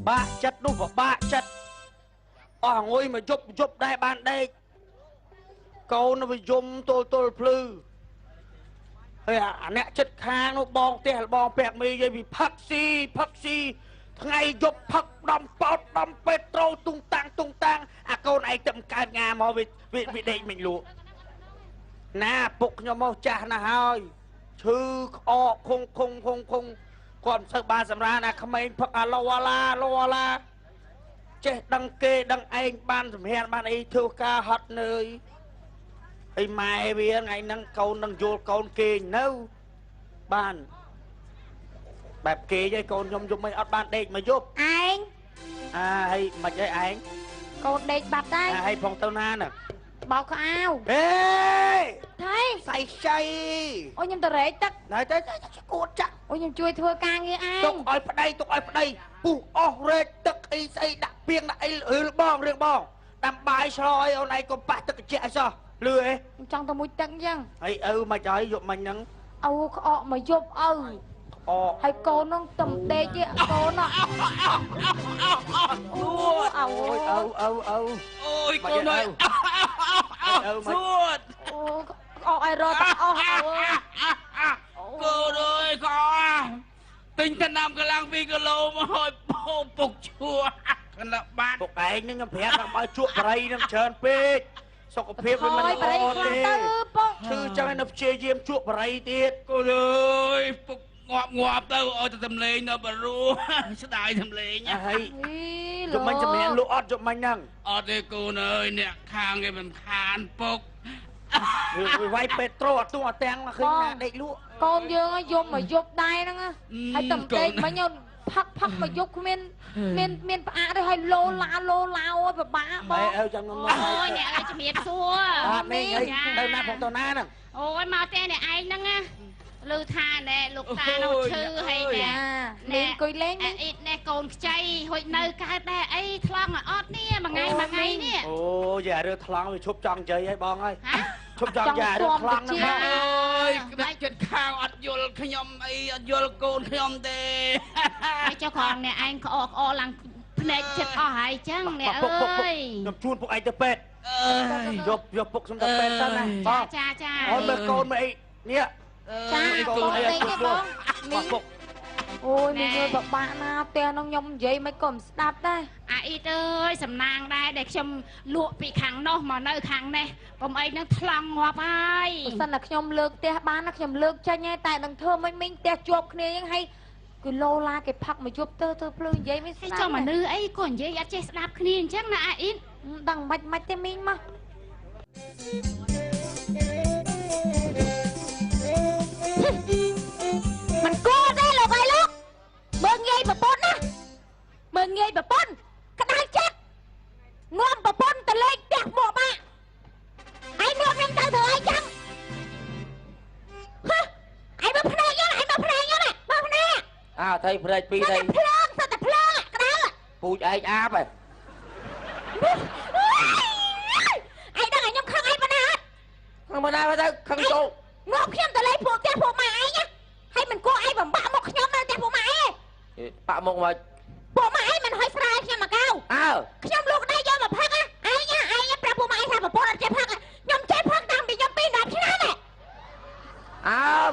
បាក់ចិត្តនោះពិបាកចិត្តអស់ងុយមកយប់ដែរបានដេកកូនវាយំទល់ភ្លឺហើយអាអ្នកចិត្តខាងនោះបងផ្ទះបងពាក់មីយាយវាផឹកស៊ីថ្ងៃយប់ផឹកដំប៉ោតដំពេត្រូទុងតាំងអាកូនឯងទៅកើតងាមកវាដេកមិនលក់ណាពុកខ្ញុំមកចាស់ណាស់ហើយឈឺក្អកខុងគាត់មិនសូវបានសម្រានអាក្មេងផឹកអាឡូអាឡាចេះដឹងគេដឹងឯងបានសម្រានបានអីធ្វើការហត់នឿយហើយម៉ែវាថ្ងៃហ្នឹងកូននឹងយល់កូនគេនៅបានបែបគេឯងកូនខ្ញុំយប់មិនអត់បានដេកមកយប់ឯងហើយមិនអីឯងកូនដេកបាត់ដែរហើយផងទៅណាណាបោកខោអាវហេថៃសៃចៃអូខ្ញុំទៅរែកទឹកហើយទៅគួតចាក់អូខ្ញុំជួយធ្វើការងារឯងទុកឲ្យប្តីពុះអស់រែកទឹកអីស្អីដាក់ពីងដាក់អីរឿងបងដាំបាយឆ្លោយអូនឯងកុំប៉ះទឹកត្រជាក់អីសោះលឺអីចង់ទៅមួយទឹកអញ្ចឹងហើយឪមកហើយយប់មិញហ្នឹងអូក្អកមកយប់ឪហើយកូននឹងទំដេកទេកូនអូអូយកូនអើយសួតអស់ឲ្យរត់អស់កូនអើយក៏ទិញថ្នាំកម្លាំង2គីឡូមកឲ្យពុកឈួរកណ្ដាបាត់ពុកឯងនឹងខ្ញុំប្រាប់ថាឲ្យជក់បរិយនឹងច្រើនពេកសុខភាពវាមិនល្អទេឈឺចឹងឯនៅព្យាយាមជក់បរិយទៀតកូនអើយពុកងាប់ទៅឲ្យទៅសំលេងនៅបរោះស្ដាយសំលេងហើយជុំមិញសម្រាប់លក់អត់ជុំមិញហ្នឹងអត់ទេកូនអើយអ្នកខាងគេមិនខានពុកវាយពេត្រូអត់ទោះអត់ទាំងឃើញណាដេកលក់កូនយើងយំមកយប់ដែរហ្នឹងហើយតំដេកមិញផឹកមកយប់គ្មានផ្អាកទេហើយលោឡាអើយពិបាកបងអើចាំខ្ញុំអូយអ្នកអើយជំរាបសួរអត់នេះទៅណាផងទៅណាហ្នឹងអូយមកតែអ្នកឯងហ្នឹងណាលឺថាណែលោកតានោះឈឺហើយណែអង្គុយលេងអ៊ីតណែកូនខ្ចីហួយនៅកើតដែរអីថ្លង់អត់នេះមួយថ្ងៃនេះអូយ៉ារឿងថ្លង់វាឈប់ចង់ជ័យហើយបងហើយឈប់ចង់យ៉ារឿងថ្លង់ហ្នឹងបងអើយក្តាច់ចិត្តខាងអត់យល់ខ្ញុំអីអត់យល់កូនខ្ញុំទេហើយចុះផងអ្នកឯងក្អកឡើងភ្នែកចិត្តអស់ហើយចឹងអ្នកអើយខ្ញុំជូនពុកឯងទៅពេទ្យយកពុកខ្ញុំទៅពេទ្យសិនណាបងចាអូមើលកូនមើលអីនេះចាកូនលេងទេបងមីងអូយមីងអើយបបាក់ណាផ្ទះនោះខ្ញុំនិយាយមិនក៏មិនស្ដាប់ដែរអាអ៊ីតអើយសំណាងដែរដែលខ្ញុំលក់ពីខាងនោះមកនៅខាងនេះកុំអីនឹងថ្លង់ងាប់ហើយបើសិនតែខ្ញុំលើកផ្ទះបានណាខ្ញុំលើកចេញហើយតែនឹងធ្វើមិនមីងផ្ទះជាប់គ្នាហ្នឹងហើយគឺលោឡាគេផឹកមកយប់ទៅភ្លឺនិយាយមិនស្ដាប់ចុះមនុស្សអីក៏និយាយអត់ចេះស្ដាប់គ្នាអញ្ចឹងណាអាអ៊ីតដឹងមិនទេមីងមកមិនគួរទេលោកហើយលោកមើងងាយប្រពន្ធណាមើងងាយប្រពន្ធក្តៅចិត្តងំប្រពន្ធទៅលេងផ្ទះមកបាក់ឯងនាំខ្ញុំទៅធ្វើអីចឹងហ៎ឯងមកភ្នែកយកឯងមកភ្នែកយកមកភ្នែកថៃភ្នែកពីរថៃភ្លើងសិតតែភ្លើងក្តៅពូជឯងអាបហ៎ឯងដឹងឲ្យខ្ញុំខឹងឯងប៉ុណ្ណាអត់ខឹងប៉ុណ្ណាទៅខឹងចូលងាប់ខ្ញុំទៅលេងពួកផ្ទះពួកម៉ែឯងហើយមិនគួរឯងបំបាក់មកខ្ញុំនៅផ្ទះពួកម៉ែឯងបាក់មកមកពួកម៉ែឯងមិនហុយស្រាយខ្ញុំមកកៅខ្ញុំលោកដៃយកមកផឹកឯងប្រាប់ពួកម៉ែឯងថាប្រពន្ធអត់ចេះផឹកខ្ញុំចេះផឹកតាំងពីខ្ញុំ2 10ឆ្នាំ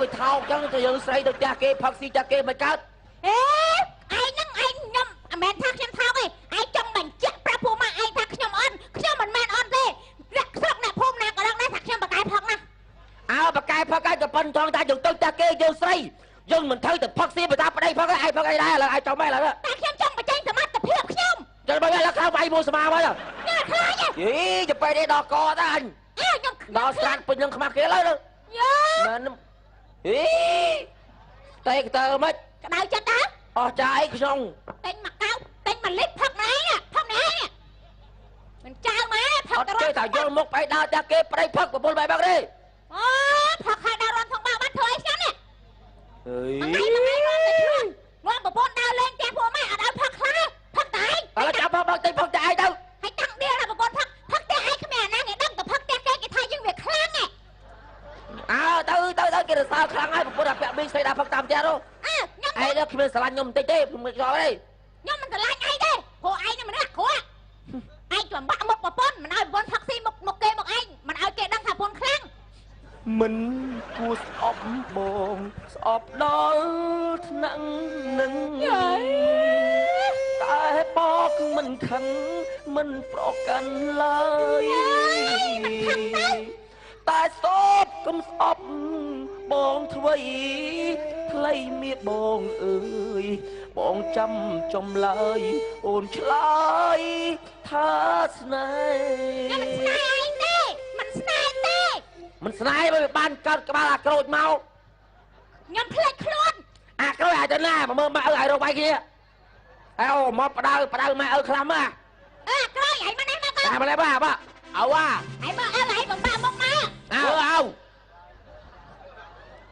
វាថោកចឹងទៅយើងស្រីទៅផ្ទះគេផឹកស៊ីចាស់គេមិនកើតឯងហ្នឹងខ្ញុំមិនមែនថាខ្ញុំថោកទេឯងចង់បញ្ជាក់ប្រាប់ពួកម៉ែឯងថាខ្ញុំអន់ខ្ញុំមិនមែនអន់ទេអ្នកស្រុកអ្នកភូមិណាក៏ដឹងដែរថាខ្ញុំបកកែផឹកណាបកកែផឹកឲ្យតែប៉ុនចង់ថាយើងទៅផ្ទះគេយើងស្រីយើងមិនត្រូវតែផឹកស៊ីបើថាប្តីផឹកឯងផឹកអីដែរឥឡូវឯងចង់ម៉េចឥឡូវតែខ្ញុំចង់បញ្ចេញសមត្ថភាពខ្ញុំចាំបើឥឡូវខាងវាយមួយស្មាមកញ៉ាំខ្លាចយីទៅពេលនេះដល់កតើអញខ្ញុំដល់ស្រាត់ពេញនឹងខ្មាស់គេឥឡូវយោមិនតែទៅមិនក្តៅចិត្តតើអស់ចាអីក្នុងទិញមកកៅទិញ1លីត្រផឹកណែផឹកណែមិនចៅម៉ែផឹកទៅរត់តែយល់មុខបែរដើរចាស់គេប្តីផឹកប្រពន្ធបែបហ្នឹងទេអូផឹកហើយដើររត់ផងបាត់ធ្វើអីខ្ញុំនេះអើយថ្ងៃរត់ទៅខ្លួនងាប់ប្រពន្ធដើរលេងផ្ទះពួកម៉ែអត់ឲ្យផឹកខ្លះផឹកតែឯងឥឡូវចាប់ផឹកទៅផឹកតែឯងទៅហើយតាំងដៀលដល់ប្រពន្ធផឹកតែឯងគ្មានអាណាគេដឹងទៅផឹកផ្ទះគេថាយើងវាខ្លាំងហ៎ទៅគេរសើរខ្លាំងហើយប្រពន្ធអាពាក់មីងស្រីដើរផឹកតាមផ្ទះនោះខ្ញុំឯងគ្មានស្រឡាញ់ខ្ញុំបន្តិចទេខ្ញុំមិនចោលទេខ្ញុំមិនស្រឡាញ់ឯងទេ មិនឲ្យប្រពន្ធផឹកស៊ីមកគេមកអញមិនឲ្យគេដឹងថាប្រពន្ធខ្លាំង មិនគួរស្អប់បងស្អប់ដល់ថ្នាក់នឹងតែបកមិនខឹងមិនប្រកាន់ឡើយតែសោបកុំស្អប់បងធ្វើ ថ្លៃមៀបងអើយបងចាំចំឡើយអូនឆ្លើយថាស្នេហ៍ មិនស្នេហ៍ទេ មិនស្នេហ៍បើបានកើតក្បាលអាក្រូចមក ខ្ញុំភ្លេចខ្លួន អាក្រូចអាចទៅណាមកមើលម៉ាក់ឲ្យរកបាយគ្នាអើមកបដៅម៉ាក់ឲ្យខ្លាំណា អើក្រោយឯងមកនេះមកកូន តែមកលេបាទបាទអោវ៉ា ឯងមកអើឯងបំបាក់មកមក អើអោ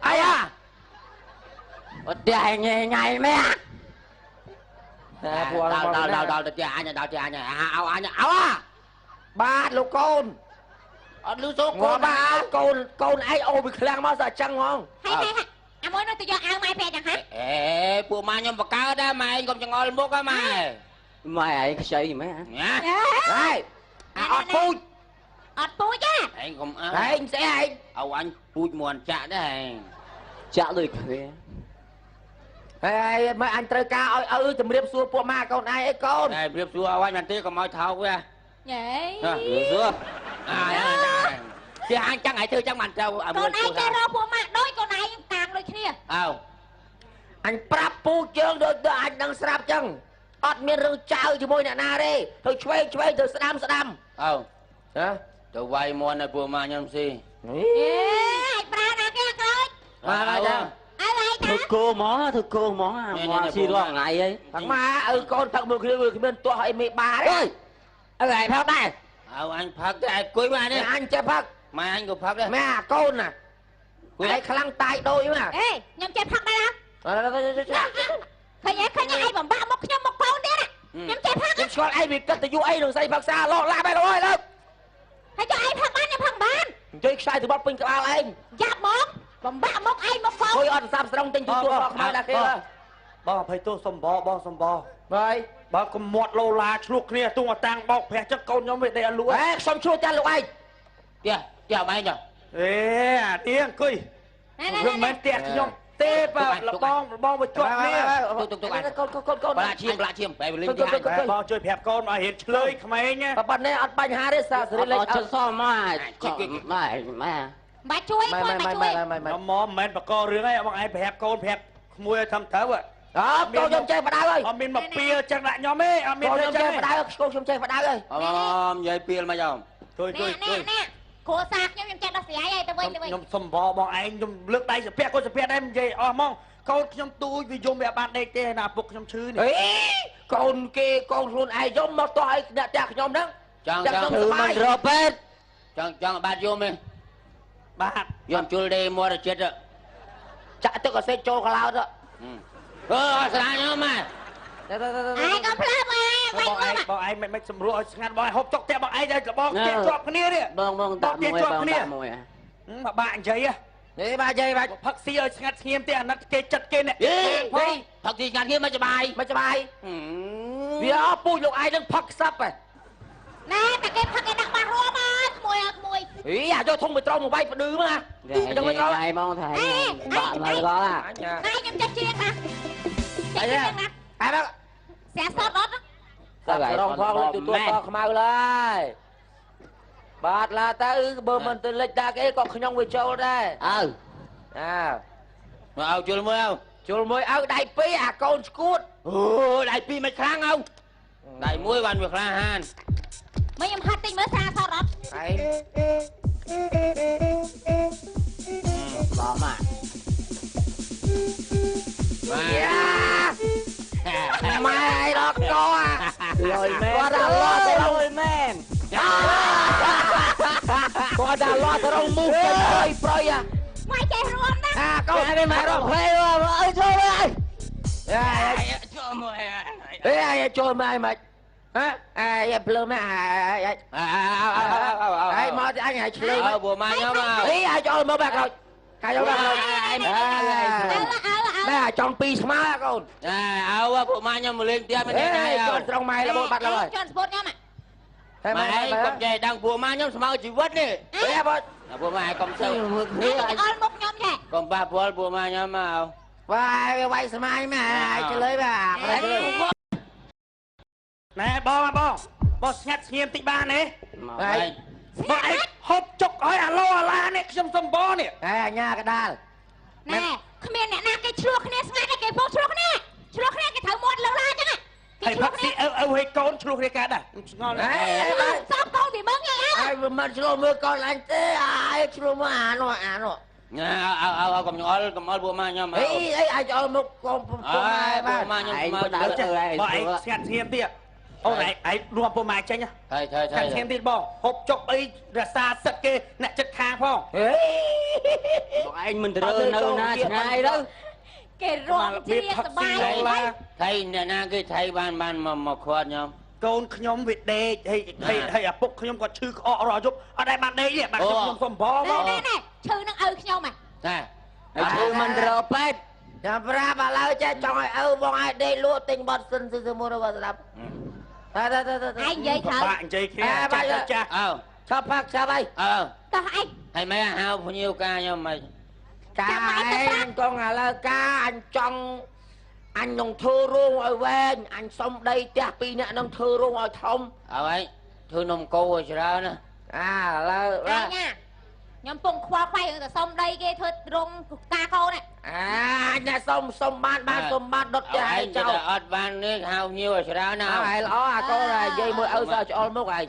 អាយ៉ាអត់តែញ៉ៃម៉ែតែពួកដល់ទៅអញដល់ទៅអញអោអញអោបាទលោកកូនអត់លឺសូកូនបាទកូនឯងអូវាខ្លាំងមកស្អាតចឹងហ្មង ហើយអាមួយនោះទៅយកអាវម៉ែពេកចឹងហ៎ អេពួកម៉ាខ្ញុំបកកើតដែរម៉ែឯងកុំចងល់មុខហ៎ម៉ែម៉ែឯងខ្ចីម៉ែណាហើយអត់ពូជ អត់ពូជទេ ឯងកុំអើឯងស្អីឯងអូអញពូជមួនចាក់ដែរឯងចាក់ដូចគ្នាហើយមើលអញត្រូវការឲ្យឪជំរាបសួរពួកម៉ាកូនឯងអីកូនតែជំរាបសួរឲ្យអញបន្តិចកុំឲ្យថោកវា យេ សួរជាអញចឹងឲ្យធ្វើចឹងបានទៅ កូនឯងទៅរកពួកម៉ាក់ដូចកូនឯងកាងដូចគ្នា អើអញប្រាប់ពូជយើងដូចអញនឹងស្រាប់ចឹងអត់មានរឿងចៅជាមួយអ្នកណាទេទៅឆ្វេងទៅស្ដាំអើហ៎ទៅវាយមន់ឲ្យពួកម៉ាខ្ញុំស៊ី អេឯងប្រើណាគេក្រោយ បាទអើឯង ធ្វើគោហ្មងធ្វើគោហ្មងមកស៊ីរាល់ថ្ងៃអី ផឹកមកឪកូនផឹកមួយគ្នាវាគ្មានទាស់ឲ្យមេបាទេអើឯងផឹកដែរអើអញផឹកតែគួយមកនេះអញចេះផឹកម៉ែអញក៏ផឹកដែរម៉ែអាកូនណាឯងខ្លាំងតាយដូចណា អេខ្ញុំចេះផឹកដែរឃើញឯងបំបាក់មកខ្ញុំមកកូនទៀតខ្ញុំចេះផឹក ខ្ញុំស្គាល់ឯងវាកិត្តិយសអីនឹងស្អីផឹកសាលោឡាបែរអើយលើ ហើយចុះឯងផឹកបានខ្ញុំផឹកបាន និយាយខ្សែទៅបត់ពេញក្បាលឯង ចាប់មកបំបាក់មកឯងមកកូន អើយអត់សាប់ស្រងទិញទូខ្មៅដាក់គេ បងអភ័យទោសសំបបងសំប បាយ បើកុំមាត់លោឡាឆ្លោះគ្នាទុំតាំងបោកប្រាស់ចឹងកូនខ្ញុំវាដេកអលួ ហេខ្ញុំជួយចាស់លោកឯងទៀឯងអេអាទៀងអង្គុយខ្ញុំមិនតែខ្ញុំទេបើលបងមកជាប់គ្នា កូនបាក់ឈាមបែបលេងទីហើយ បងជួយប្រាប់កូនឲ្យរៀនឆ្លើយក្មេង ប៉ានេះអត់បញ្ហាទេសាស្រីលេង អត់ចុះសោះមកម៉ែ បាច់ជួយគាត់បាច់ជួយ ខ្ញុំមកមិនមែនបករឿងអីបងឯងប្រាប់កូនប្រាប់ក្មួយឲ្យធ្វើទៅ អត់កូនខ្ញុំចេះបដៅហើយ អត់មានមកពៀចឹងដាក់ខ្ញុំទេអត់មាន ខ្ញុំ ចឹ ចេះ ង បដៅខ្ញុំចេះបដៅហើយនិយាយពីលមកយ៉ង ជួយ នេះគ្រួសារខ្ញុំចេះដោះស្រាយឲ្យទៅវិញ ខ្ញុំសំបបងឯងខ្ញុំលើកដៃសាពះកូនសាពះដែរនិយាយអស់ហ្មងកូនខ្ញុំទូចវាយំវាបានដេកទេណាពុកខ្ញុំឈឺនេះ កូនគេកូនខ្លួនឯងយំមកតោះឲ្យអ្នកតាខ្ញុំហ្នឹងចង់ខ្ញុំសប្បាយ រកពេទ្យ ចង់បាទយំទេ បាទ យំជុលដេមរចិត្តចាក់ទឹកអសេចចូលកឡោតអឺស្រាញខ្ញុំម៉ែ ឯងក៏ផ្លាប់ឯង បងឯងមិនសម្រួលឲ្យស្ងាត់បងឯងហូបចុកផ្ទះបងឯងតែលបងផ្ទះជាប់គ្នានេះ បងតាមួយបងតាមួយ មកបាក់និយាយ នេះបាទយាយបាទ ផឹកស៊ីឲ្យស្ងាត់ស្ងៀមទេអាណិតគេចិត្តគេនេះ ផឹកទីស្ងាត់គ្នាមិនសបាយវាអស់ពូជលោកឯងនឹងផឹកខ្សឹបហ៎ ណែតែគេផឹកគេដាក់បាត់រួមមកក្មួយ អីអាចយកធុងមេត្រូមកវាយផ្ដឺមកណា ចឹងមិនថ្ងៃមកថៃបាក់នៅដល់ ណែខ្ញុំចិត្តជាងណាអីណា អើ ស្អាសតអត់ សាប់រងផងទទួលតខ្មៅឡើយបាទឡាទៅបើមិនទៅលិចដាក់គេក៏ខ្ញុំវាចូលដែរអើមកឲ្យជុលមួយឲ្យដៃពីរអាកូនស្គួតអូដៃពីរមិនខ្លាំងឲ្យដៃមួយបានវាក្លាហាន មិនខ្ញុំហាត់តិចមើលស្អាសតអត់ ហើយ បងម៉ា ម៉ែអីដល់កលុយមែនគាត់ដល់លត់ទៅលុយមែនគាត់ដល់លត់ទៅរងមូសទៅប្រយ មកចេះរួមណា កូននេះមករកផ្លេអើចូលហើយចូលមកអេចូលមកមិនហ៎អេភ្លើមកអេមកអញឲ្យឆ្លើយពួកម៉ាខ្ញុំអីឲ្យចូលមកបាក់ក្រោយកាយចូលមកម៉ែចង់ពីស្មើកូនអើពួកម៉ាខ្ញុំមកលេងផ្ទះមិនទេហើយកូនត្រង់ម៉ែល្បងបាត់ឡើយ ជន់ស្ពុតខ្ញុំ mày cầm dây đang bùa ma nhóm sao chỉ vứt đi bé bớt bùa ma cầm sâu ôn một nhóm vậy còn ba bùa ma nhóm mà vai vai sao mai mà chơi lấy bà nè bo nhặt nghiêm tị ba nè đây bo ấy hộp chọc ấy alo la nè xâm bo nè nha cái đà nè không biết nè cái chuột nè ngay cái bông chuột nè cái thợ một lâu la chứ nè thầy bác sĩ hay con chuột này cả đã ngon đấy sao con thì bớt nha ai mà chuột mưa con anh thế ai chuột mưa à nó cầm nhói bùa ma nhóm ấy ai cho một con bùa ma nhóm mà đỡ chơi bo ấy nhặt nghiêm tị ô này ấy rùa bùa ma chơi nhá thầy nhặt nghiêm tị bo hộp chọc ấy ra xa sật kê nè chất khang phong anh mình từ đâu na ngay đó cái ruộng chia sẻ bài thầy nè cái thầy ban mà khoan nhau កូនខ្ញុំវាដេកហើយឪពុកខ្ញុំគាត់ឈឺក្អករាល់យប់អត់ដែរបានដេកទេបាទខ្ញុំសុំបងមក ណែឈឺនឹងឪខ្ញុំហ៎ ណែ ហើយឈឺមិនរកពេទ្យ ចាំប្រាប់ឥឡូវចេះចង់ឲ្យឪបងឲ្យដេកលក់ទិញបត់សិនមួយរបស់ស្ដាប់តែឯងនិយាយត្រូវ បាទនិយាយគ្នាចាស់ ឆាប់ផាក់ឆាប់ហើយតោះឯង ហើយម៉ែហៅភញៀវការខ្ញុំមិនការឯងកងឥឡូវការអញចង់អញនឹងធ្វើរោងឲ្យវែងអញសុំដីផ្ទះពីរនាក់នឹងធ្វើរោងឲ្យធំហើយធ្វើនំគោឲ្យច្រើនណាឥឡូវខ្ញុំពងខ្វល់ខ្វាយទៅសុំដីគេធ្វើរោងការកូនអញតែសុំបានសុំបានដុតចាស់ចោលអត់បាននេះហៅញៀវឲ្យច្រើនណាហើយល្អអាកូននិយាយមើលឪសើច្អល់មុខឯង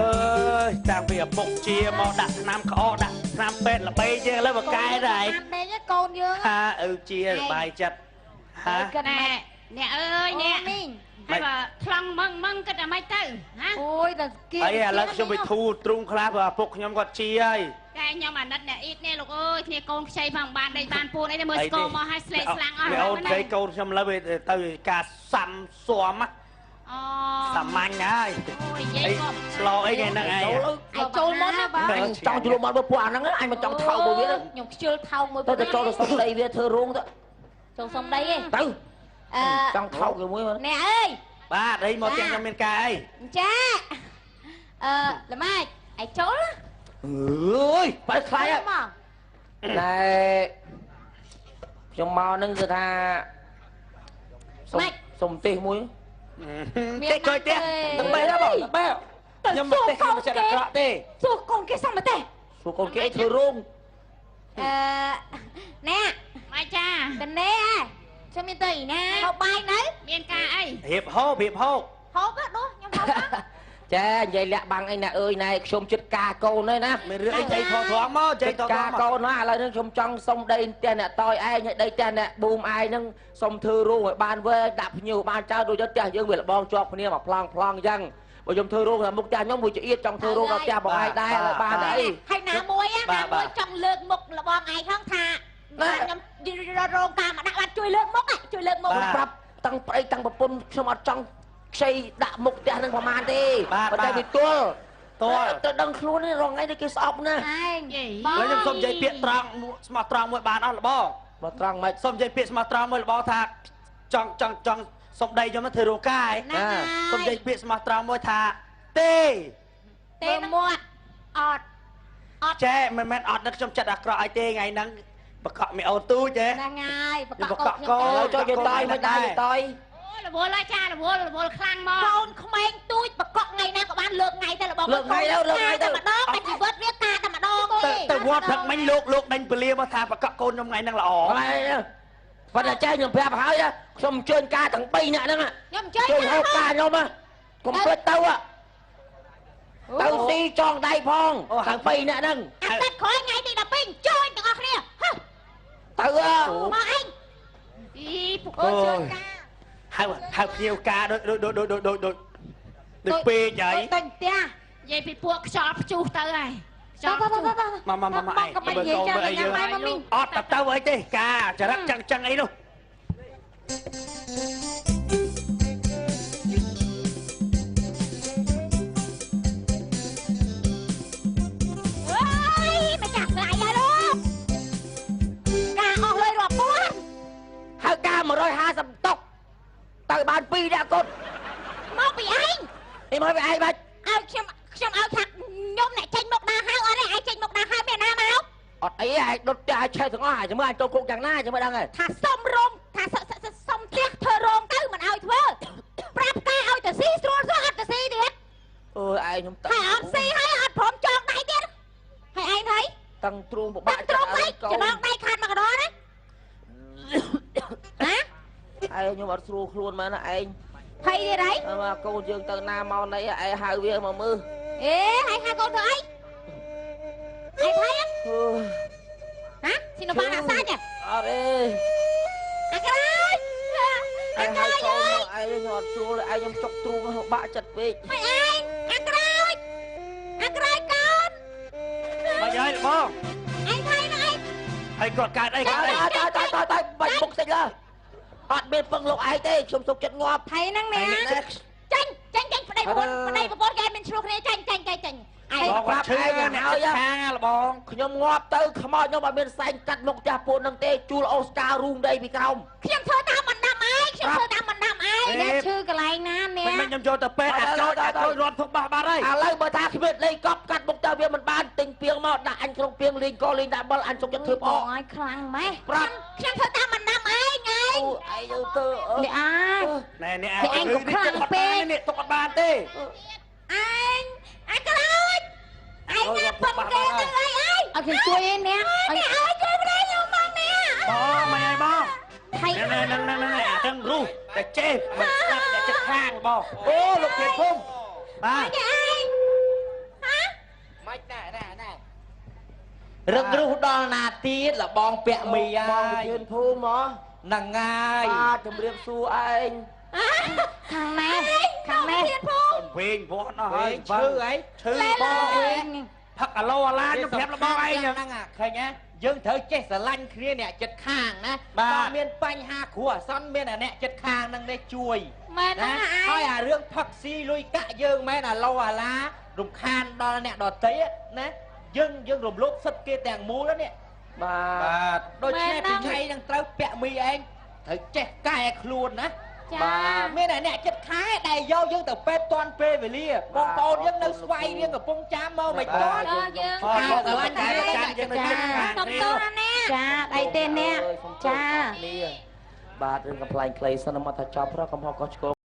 អើយតាំងពីឪពុកជាមកដាក់ថ្នាំក្អកដាក់ថ្នាំពេទ្យល្បីជាងលើបកែដែរដេញកូនយើងហាឪជាសบายចិត្តហា ណែអ្នកអើយអ្នកហើយបើថ្លង់មឹងគិតតែមិនទៅណាអូយតែគៀអីឥឡូវខ្ញុំទៅធូរទ្រូងខ្លះព្រោះឪពុកខ្ញុំគាត់ជាហើយតែខ្ញុំអាណិតអ្នកអ៊ីតនេះលោកអើយគ្នាកូនខ្ចីផងបានដីបានពូនអីទៅមើលស្គមមកឲ្យស្លេកស្លាំងអស់ហើយអូនជ័យកូនខ្ញុំលើទៅការសាំស៊ំអូសាមញ្ញហើយអូយនិយាយក៏ស្លោអីហ្នឹងឯងចូលមុនណាបងចង់ចូលមកមើលពួកអាហ្នឹងអញមិនចង់ថោកមួយវាខ្ញុំខ្ជិលថោកមួយទៅចូលទៅសុំដីវាធ្វើរោងទៅចូលសុំដីឯងទៅចង់ថោកជាមួយអ្នកអើយបាទអីមកទាំងខ្ញុំមានការអីចាល្ម៉ាច់ឯចូលអើយបែរខ្លាយមកតែខ្ញុំមកហ្នឹងគឺថាសុំទេសមួយទេជួយទេទៅបែរបងបែរខ្ញុំមិនទេខ្ញុំមិនចេះអាក្រក់ទេសួរកូនគេសុំមកទេសួរកូនគេធ្វើរោងណែមកចាតនេខ្ញុំមានទៅណាហូបបាយនៅមានការអីរៀបហូបហូបដួសខ្ញុំហូបចានិយាយលាក់បាំងអីណាអើយណែខ្ញុំចិត្តការកូនហើយណាមានរឿងអីចៃធំមកចៃធំការកូនណាឥឡូវនេះខ្ញុំចង់សុំដីផ្ទះអ្នកតយឯងឲ្យដីផ្ទះអ្នកប៊ូមឯងហ្នឹងសុំធ្វើរោងឲ្យបានវែងដាក់ភ្ញៀវបានចៅដូចផ្ទះយើងវាលបងជាប់គ្នាមកប្លង់អញ្ចឹងបើខ្ញុំធ្វើរោងដល់មុខផ្ទះខ្ញុំមួយចៀតចង់ធ្វើរោងដល់ផ្ទះបងឯងដែរឲ្យបានអីហើយណាមួយចង់លើកមុខលបងឯងហ្នឹងថាខ្ញុំរោងការមកដាក់បានជួយលើកមុខប្រាប់តាំងប្តីតាំងប្រពន្ធខ្ញុំអត់ចង់ខ្ចីដាក់មុខផ្ទះនឹងប្រហែលទេប៉ុន្តែវាទល់ទៅដឹងខ្លួននេះរងថ្ងៃនេះគេស្អប់ណាស់ហើយខ្ញុំសុំនិយាយពាក្យត្រង់ស្មោះត្រង់មួយបានអត់លបងមកត្រង់មិនសុំនិយាយពាក្យស្មោះត្រង់មួយលបងថាចង់សុំដីខ្ញុំធ្វើរោងការឯងសុំនិយាយពាក្យស្មោះត្រង់មួយថាទេមួយអត់ចេមិនមែនអត់នឹកខ្ញុំចិត្តអាក្រក់ឲ្យទេថ្ងៃហ្នឹងបកក់មីអូនទូចទេហ្នឹងហើយបកក់កូនចូលយតយមិនដែរយតយរវល់ហើយចារវល់ខ្លាំងមកកូនក្មេងទូចបកក់ថ្ងៃណាក៏បានលើកថ្ងៃទៅរបស់លើកថ្ងៃទៅម្ដងតែជីវិតវាការតែម្ដងទៅវត្តផឹកមិញលោកដេញពលាមកថាបកក់កូនខ្ញុំថ្ងៃហ្នឹងល្អប៉ុន្តែចេះខ្ញុំប្រាប់ហើយខ្ញុំអញ្ជើញការទាំង2នាក់ហ្នឹងខ្ញុំអញ្ជើញជួយហូបការខ្ញុំកុំភ្លេចទៅស៊ីចងដៃផងទាំង2នាក់ហ្នឹងអាទិត្យក្រោយថ្ងៃទី12អញ្ជើញទាំងអស់គ្នាទៅមកអញអីពុកអើយជួយការហៅភ្ញៀវការដូចពេកហើយទៅផ្ទះនិយាយពីពួកខ្យល់ព្យុះទៅហើយមកឯងមើលកូនមើលអីយើងអត់ទៅអីទេការចរិតចឹងអីនោះម្ចាស់ស្លាយហើយលោកការអស់លុយរាប់ពាន់ហើយការ150តុកទៅបាន2នាក់គាត់ នេះមកវាឯងបាច់ ឲ្យខ្ញុំឲ្យថាខ្ញុំអ្នកចេញមកដើរហៅអត់ទេឯងចេញមកដើរហៅមានណាមក អត់អីឯងដុតតែឆេះទាំងអស់ចាំមើលអាចចូលគុកយ៉ាងណាចាំមើលដឹងហើយ ថាសុំរោងថាសុំផ្ទះធ្វើរោងទៅមិនឲ្យធ្វើប្រាប់តែឲ្យទៅស៊ីស្រួលស្រួលអត់ទៅស៊ីទៀត អូយឯងខ្ញុំតឹង ហើយអត់ស៊ីហើយអត់ព្រមចងដៃទៀតហើយឯងហើយ តឹងទ្រូងពិ បា បាក ក់ត្រង់ឯងចំណងដៃខាត់មកកណ្ដោណាហ៎ ឯងខ្ញុំអត់ស្រួលខ្លួនមែនណាឯង ភ័យទៀតហើយ មកកូនយើងទៅណាមកណីឯងហៅវាមកមើល អេហើយកូនធ្វើអីឯងភ័យហ៎ស៊ីនៅបាដាក់សាច់ហ៎ អត់ទេ អាក្រោយ ឯងហៅកូនមកឯងខ្ញុំអត់ស្រួលឯងខ្ញុំចុកទ្រូងបាក់ចិត្តពេក ហើយឯងអាក្រោយកូន មកយាយបង ឯងភ័យណាឯង ហើយគាត់កើតអីគាត់អី តើបាច់មុខសិចលើអត់មានពឹងលោកឯងទេខ្ញុំសុកចិត្តងាប់ ភ័យហ្នឹងនេះចាញ់ប្តីប្រពន្ធគេមានឆ្លោះគ្នាចាញ់ឯង បងគាត់ឈឺអ្នកចិត្តខាងលបង ខ្ញុំងាប់ទៅខ្មោចខ្ញុំអត់មានសែងកាត់មុខចាស់ពួននឹងទេជួលអូស្ការរូងដីពីក្រោម ខ្ញុំធ្វើតាមបណ្ដាំឯងអ្នកឈឺកន្លែងណាអ្នក មិនខ្ញុំយកទៅពេទ្យអាចចូលរត់ទុកបោះបាត់ហើយ ឥឡូវបើថាគ្មានលេងកប់កាត់មុខទៅវាមិនបានទិញពីងមកដាក់អញក្នុងពីងលេងកលេងដាក់បលអញសុកចិត្តធ្វើអ អូ ក ឲ្យខ្លាំងម៉េះ ប្រាប់ ខ្ញុំធ្វើតាមបណ្ដាំឯង អូឯងទៅ នេះអា ណែនេះ ឯងកុំខ្លាំងពេក នេះទុកអត់បានទេ ឯងអាក្រោយឯងណាប៉ុនគេទៅអីអត់ខ្ញុំជួយឯងអ្នកឲ្យជួយប្រែខ្ញុំមកនេះ បងមកយាយបង ថៃ ហ្នឹងអាទាំងរូសតែចេះមិនស្ដាប់តែចិត្តខាងបង អូលោកភេទភូមិ បាទ ឯងហ៎ មិនដែរ រឹករុះដល់ណាទៀតលបងពាក់មី បង ហើយ ភេទភូមិហ៎ ហ្នឹងហើយ បាទជំរាបសួរឯង ខាងនេះទៀតភូមិ វិញវត្តអស់ហើយ ឈឺអី ឈឺបងផឹកអាឡូអាឡាខ្ញុំប្រាប់លបងឯង ហ្នឹងឃើញណាយើងត្រូវចេះស្រឡាញ់គ្នាអ្នកចិត្តខាងណាមានបញ្ហាគ្រោះអាសន្នមានអ្នកចិត្តខាងហ្នឹងទេជួយ មែនណា ហើយអារឿងផឹកស៊ីលុយកាក់យើងមែនអាឡូអាឡារំខានដល់អ្នកដទៃណាយើងរំលោភសិទ្ធគេទាំងមូលនេះ បាទ ដូច្នេះពីថ្ងៃហ្នឹងត្រូវពាក់មីឯងត្រូវចេះកែខ្លួនណា ចា មានតែអ្នកចិត្តខាដែលយកយើងទៅពេទ្យតាន់ពេលវេលាបងប្អូនយើងនៅស្វាយរៀងកំពុងចាំមកមិនតាន់ យើង ហើយស្រឡាញ់គ្នា យើងទៅចិត្តខាង សុំទោសណាអ្នកចាដៃទេអ្នកចា បាទរឿងកំ pl ៃ clay សិនមកថាចប់ប្រកកំហុសកុសឆ្គង